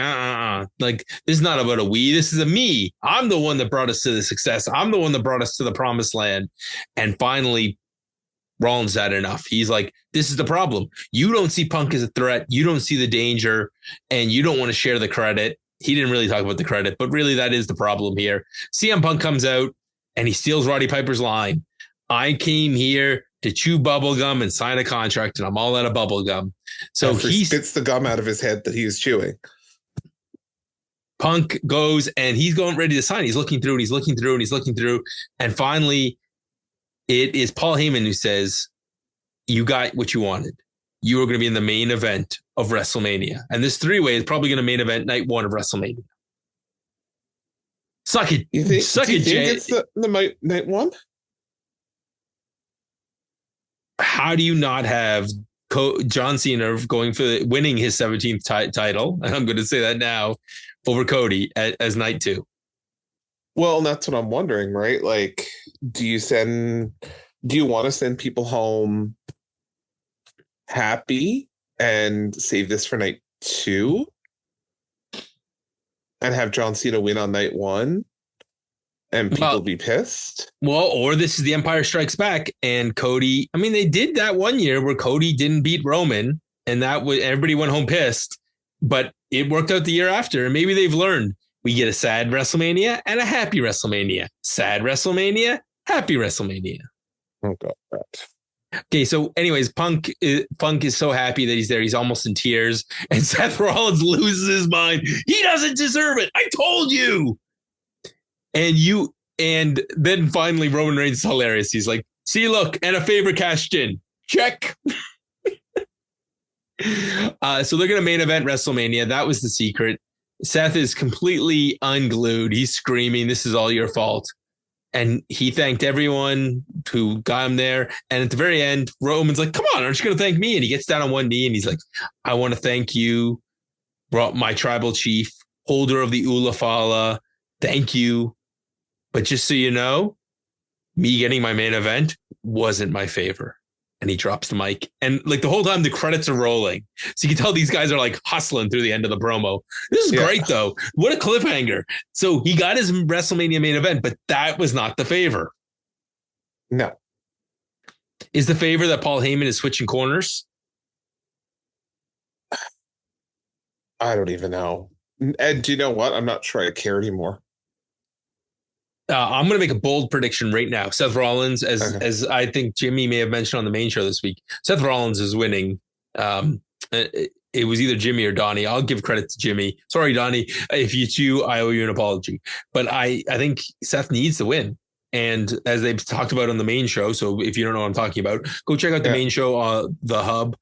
like, this is not about a we, this is a me. I'm the one that brought us to the success. I'm the one that brought us to the promised land. And finally, Rollins had enough. He's like, this is the problem. You don't see Punk as a threat. You don't see the danger, and you don't want to share the credit. He didn't really talk about the credit, but really that is the problem here. CM Punk comes out and he steals Roddy Piper's line. I came here to chew bubblegum and sign a contract, and I'm all out of bubblegum. So he spits the gum out of his head that he was chewing. Punk goes and he's going ready to sign. He's looking through and he's looking through and he's looking through. And finally, it is Paul Heyman who says, you got what you wanted. You were going to be in the main event of WrestleMania. And this 3-way is probably going to main event night 1 of WrestleMania. Suck it. You think, Suck it, Jay. It's the night 1? How do you not have John Cena going for winning his 17th title? And I'm going to say that now, over Cody as night 2. Well, and that's what I'm wondering, right? Like, do you want to send people home happy and save this for night 2 and have John Cena win on night 1 and people be pissed? Well, or this is the Empire Strikes Back and Cody. I mean, they did that one year where Cody didn't beat Roman, and that was everybody went home pissed, but it worked out the year after. And maybe they've learned. We get a sad WrestleMania and a happy WrestleMania. Sad WrestleMania, happy WrestleMania. Oh, God. Okay, so anyways, Punk is so happy that he's there. He's almost in tears. And Seth Rollins loses his mind. He doesn't deserve it. I told you. And then finally Roman Reigns is hilarious. He's like, see, look, and a favor cashed in. Check. So they're going to main event WrestleMania. That was the secret. Seth is completely unglued. He's screaming, "This is all your fault." And he thanked everyone who got him there. And at the very end, Roman's like, "Come on, aren't you going to thank me?" And he gets down on one knee and he's like, "I want to thank you, my tribal chief, holder of the Ulafala. Thank you. But just so you know, me getting my main event wasn't my favor." And he drops the mic. And like the whole time the credits are rolling. So you can tell these guys are like hustling through the end of the promo. This is great though. What a cliffhanger. So he got his WrestleMania main event, but that was not the favor. No. Is the favor that Paul Heyman is switching corners? I don't even know. And do you know what? I'm not sure I care anymore. I'm going to make a bold prediction right now. Seth Rollins, as I think Jimmy may have mentioned on the main show this week, Seth Rollins is winning. It was either Jimmy or Donnie. I'll give credit to Jimmy. Sorry, Donnie. If it's you, I owe you an apology. But I think Seth needs to win. And as they've talked about on the main show, so if you don't know what I'm talking about, go check out the main show, The Hub,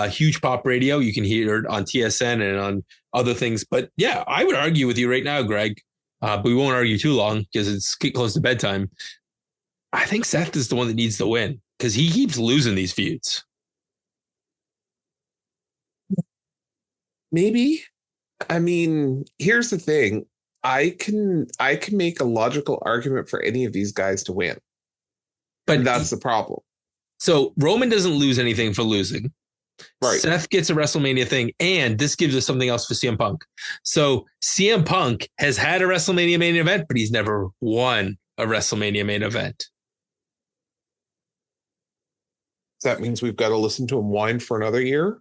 Huge Pop Radio. You can hear it on TSN and on other things. But yeah, I would argue with you right now, Greg. But we won't argue too long because it's getting close to bedtime. I think Seth is the one that needs to win because he keeps losing these feuds. Maybe. I mean, here's the thing. I can make a logical argument for any of these guys to win. But that's the problem. So Roman doesn't lose anything for losing. Right. Seth gets a WrestleMania thing, and this gives us something else for CM Punk. So CM Punk has had a WrestleMania main event, but he's never won a WrestleMania main event. That means we've got to listen to him whine for another year?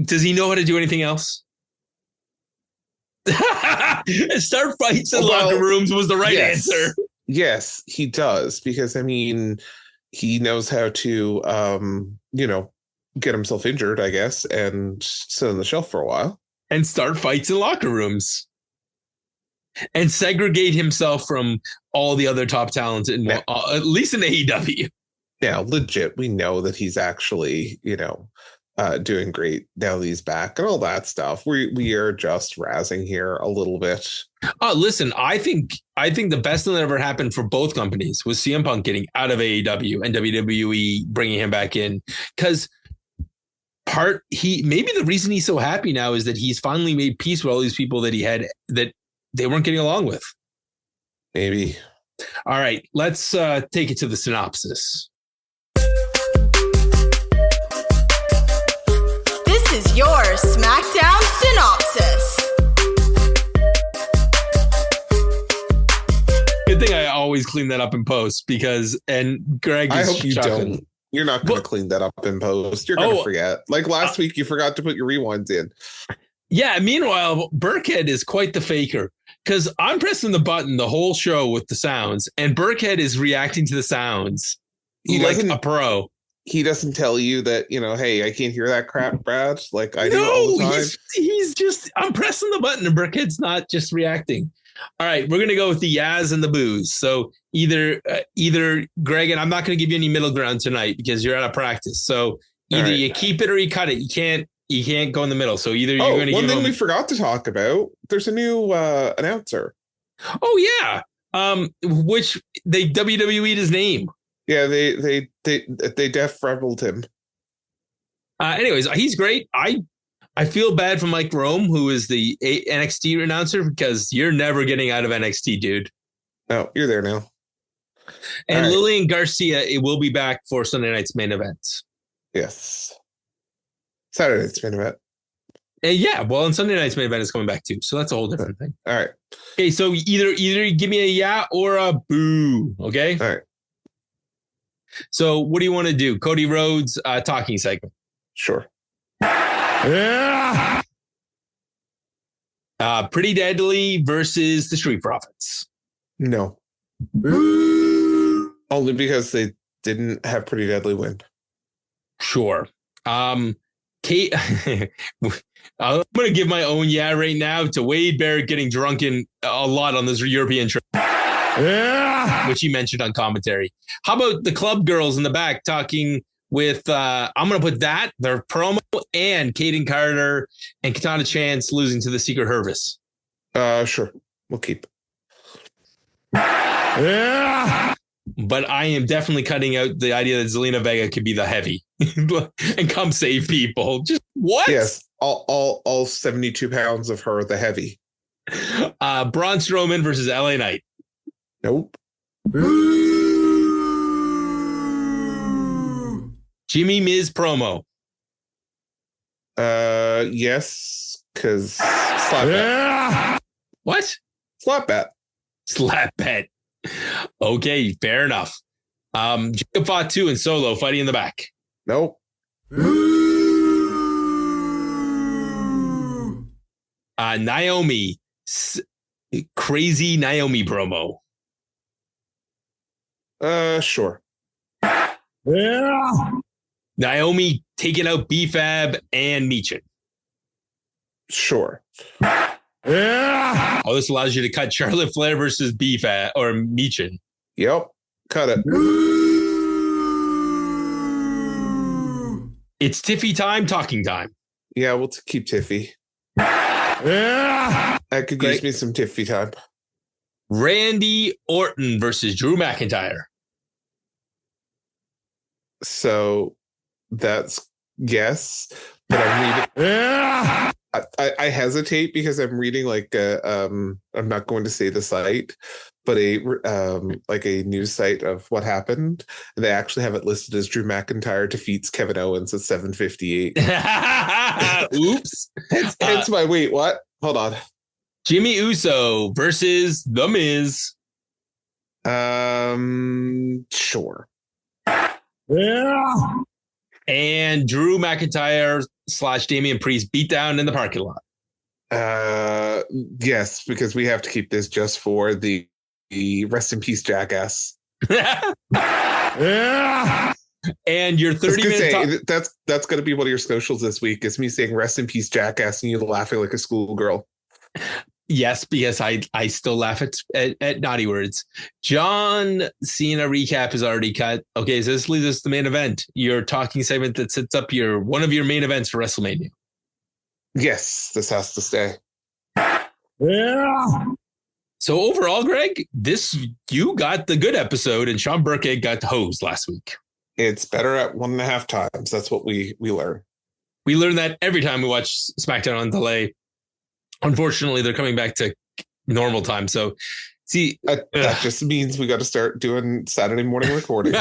Does he know how to do anything else? Start fights in locker rooms was the right answer. Yes, he does. Because, I mean, he knows how to, get himself injured, I guess, and sit on the shelf for a while. And start fights in locker rooms. And segregate himself from all the other top talents, at least in AEW. Yeah, legit. We know that he's actually, doing great now that he's back and all that stuff. We are just razzing here a little bit. Listen, I think the best thing that ever happened for both companies was CM Punk getting out of AEW and WWE bringing him back in, because maybe the reason he's so happy now is that he's finally made peace with all these people that he had that they weren't getting along with. Maybe. All right, let's take it to the synopsis. This is your SmackDown synopsis. Good thing I always clean that up in post and Greg is I hope you don't. You're not going to clean that up in post. You're going to forget. Like last week, you forgot to put your rewinds in. Yeah. Meanwhile, Burkhead is quite the faker because I'm pressing the button the whole show with the sounds, and Burkhead is reacting to the sounds like a pro. He doesn't tell you that, hey, I can't hear that crap, Brad. Like I do all the time. He's just, I'm pressing the button and Burkhead's not just reacting. All right, we're going to go with the Yaz and the booze. So either Greg, and I'm not going to give you any middle ground tonight because you're out of practice. So either you keep it or you cut it. You can't go in the middle. So either you're going to one thing we forgot to talk about. There's a new announcer. Oh yeah. Which they WWE'd his name. Yeah, they def rebelled him. Anyways, he's great. I feel bad for Mike Rome, who is the NXT announcer, because you're never getting out of NXT, dude. No, you're there now. And Lillian Garcia, it will be back for Sunday night's main events. Yes. Saturday night's main event. And Sunday night's main event is coming back too. So that's a whole different thing. All right. Okay, so either give me a yeah or a boo. Okay. All right. So what do you want to do? Cody Rhodes talking segment. Sure. Yeah. Pretty Deadly versus the Street Profits. No. Only because they didn't have Pretty Deadly win. Sure. Kate, I'm going to give my own yeah right now to Wade Barrett getting drunken a lot on this European trip. Yeah. Which he mentioned on commentary. How about the club girls in the back talking with I'm gonna put that, their promo, and Caden Carter and Katana Chance losing to the Secret Hervice. Sure. We'll keep. Yeah. But I am definitely cutting out the idea that Zelina Vega could be the heavy and come save people. Just what? Yes, all 72 pounds of her, the heavy. Braun Strowman versus LA Knight. Nope. Jimmy Miz promo. Yes, because slap bet. What? Slap bet. Slap bet. Okay, fair enough. Jacob Fatu and Solo fighting in the back. Nope. Naomi, crazy Naomi promo. Sure. Yeah. Naomi taking out B-Fab and Meechin. Sure. Yeah. Oh, this allows you to cut Charlotte Flair versus B-Fab or Meechin. Yep. Cut it. It's Tiffy time, talking time. Yeah, we'll keep Tiffy. Yeah. I could use me some Tiffy time. Randy Orton versus Drew McIntyre. So that's yes, but I'm reading. I hesitate because I'm reading like I'm not going to say the site, but a news site of what happened. And they actually have it listed as Drew McIntyre defeats Kevin Owens at 7:58. Oops. Hence my wait. What? Hold on. Jimmy Uso versus The Miz. Sure. Yeah. And Drew McIntyre / Damian Priest beat down in the parking lot. Yes, because we have to keep this just for the rest in peace Jackass. Yeah. And your 30-minute that's going to be one of your socials this week is me saying rest in peace Jackass and you laughing like a schoolgirl. Yes, because I still laugh at naughty words. John Cena recap is already cut. Okay, so this leads us to the main event. Your talking segment that sets up one of your main events for WrestleMania. Yes, this has to stay. Yeah. So overall, Greg, you got the good episode and Sean Burkhead got hosed last week. It's better at 1.5 times. That's what we learn. We learn that every time we watch SmackDown on delay. Unfortunately, they're coming back to normal time. So, see, that just means we got to start doing Saturday morning recordings.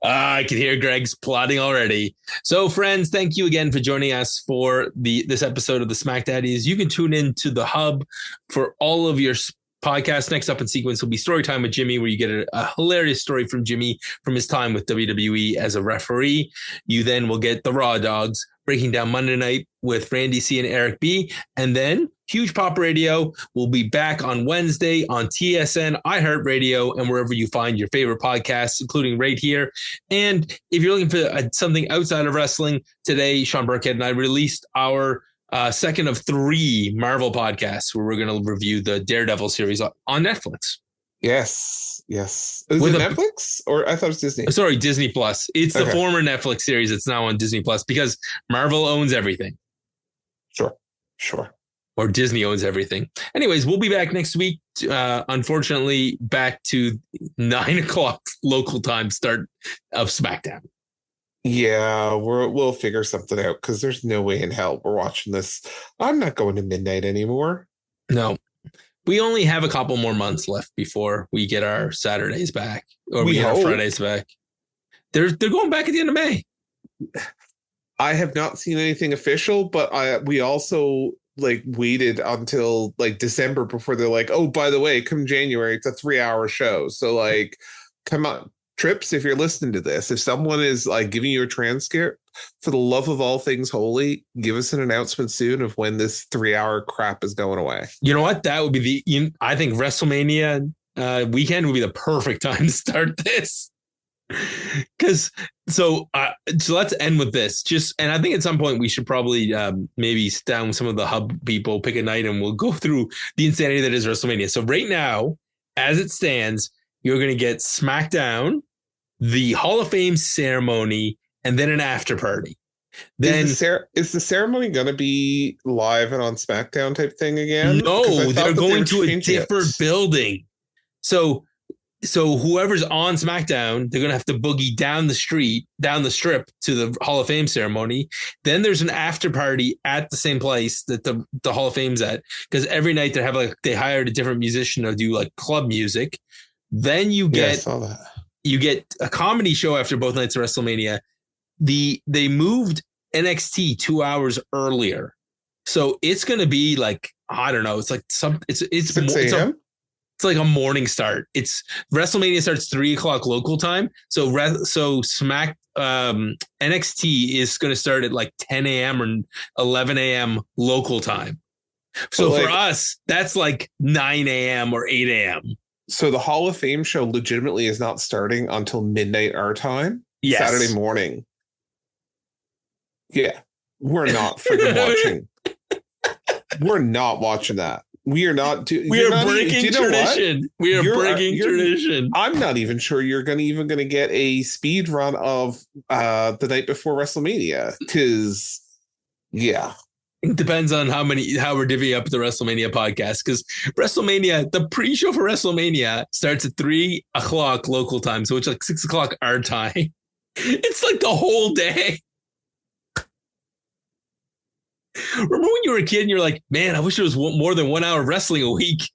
I can hear Greg's plotting already. So, friends, thank you again for joining us for this episode of the SmackDaddies. You can tune in to the hub for all of your podcasts. Next up in sequence will be Storytime with Jimmy, where you get a hilarious story from Jimmy from his time with WWE as a referee. You then will get the Raw Dogs breaking down Monday Night with Randy C. and Eric B. And then Huge Pop Radio will be back on Wednesday on TSN, iHeartRadio, and wherever you find your favorite podcasts, including right here. And if you're looking for something outside of wrestling, today, Sean Burkhead and I released our second of 3 Marvel podcasts where we're going to review the Daredevil series on Netflix. Yes. Is it Netflix? Or I thought it was Disney. Sorry, Disney Plus. It's the former Netflix series. It's now on Disney Plus because Marvel owns everything. Sure. Or Disney owns everything. Anyways, we'll be back next week. Unfortunately, back to 9:00 local time start of SmackDown. Yeah, we'll figure something out because there's no way in hell we're watching this. I'm not going to midnight anymore. No. We only have a couple more months left before we get our Saturdays back, or we get our Fridays back. They're going back at the end of May. I have not seen anything official, but we also waited until December before they're like, oh, by the way, come January, it's a 3-hour show. So come on, Trips, if you're listening to this, if someone is giving you a transcript, for the love of all things holy, give us an announcement soon of when this 3-hour crap is going away. You know what? That would be I think WrestleMania weekend would be the perfect time to start this. So let's end with this. And I think at some point we should probably maybe sit down with some of the hub people, pick a night, and we'll go through the insanity that is WrestleMania. So right now, as it stands, you're going to get SmackDown the Hall of Fame ceremony, and then an after party. Then is the ceremony going to be live and on SmackDown type thing again? No, they're going to a different building. So whoever's on SmackDown, they're going to have to boogie down the strip to the Hall of Fame ceremony. Then there's an after party at the same place that the Hall of Fame's at, because every night they hired a different musician to do like club music. Then you get a comedy show after both nights of WrestleMania. They moved NXT 2 hours earlier, so it's going to be like, I don't know. It's like it's 6 a.m. It's like a morning start. It's WrestleMania starts 3:00 local time. So NXT is going to start at like 10 a.m. or 11 a.m. local time. So for us, that's like 9 a.m. or 8 a.m. So the Hall of Fame show legitimately is not starting until midnight our time. Yes. Saturday morning. Yeah, we're not freaking watching. We're not watching that. We are not. We are breaking tradition. We are breaking tradition. I'm not even sure you're even going to get a speed run of the night before WrestleMania, because yeah, it depends on how we're divvying up the WrestleMania podcast. Because WrestleMania, the pre-show for WrestleMania starts at 3:00 local time, so it's like 6:00 our time. It's like the whole day. Remember when you were a kid and you're like, man, I wish there was more than 1 hour of wrestling a week.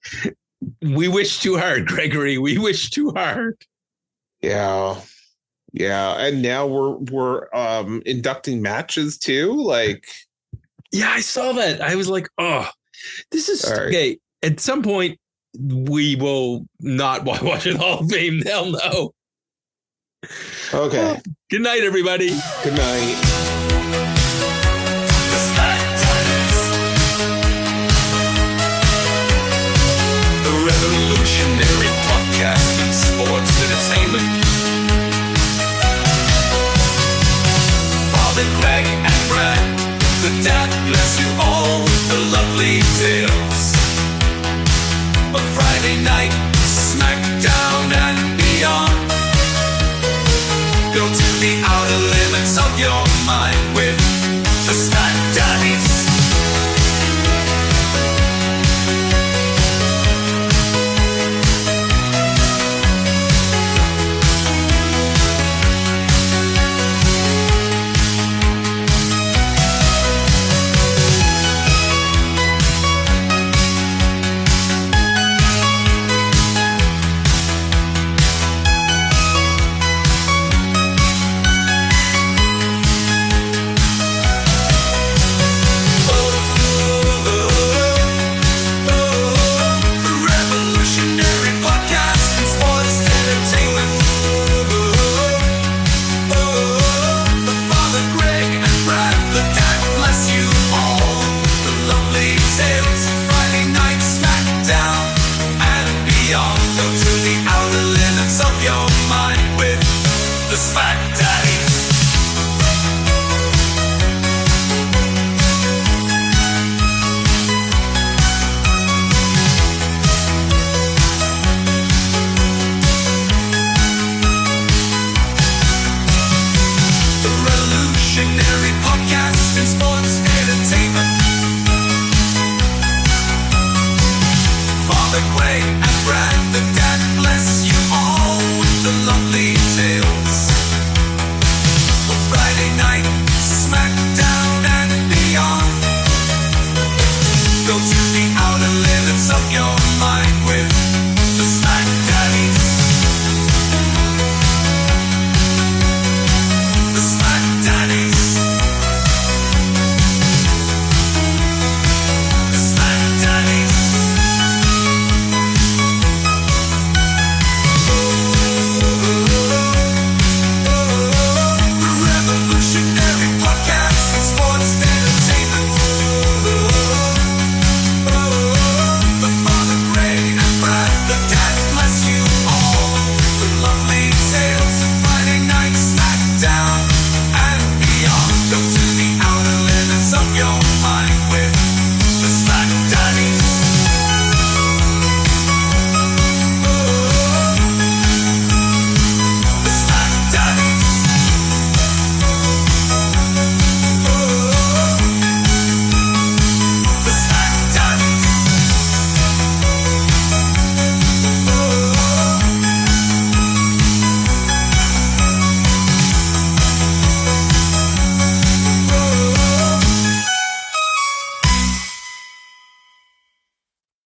We wish too hard, Gregory. We wish too hard. Yeah. And now we're inducting matches too. Like, yeah, I saw that. I was like, oh, this is okay. At some point, we will not watch it Hall of Fame. They'll know. Okay. Good night, everybody. Good night. Revolutionary podcast and sports entertainment. Father Greg and Brad, the dad bless you all, the lovely tales. A Friday night, SmackDown and beyond. Go to the outer limits of your mind with the SmackDaddies. Friday night, SmackDown and beyond. Go to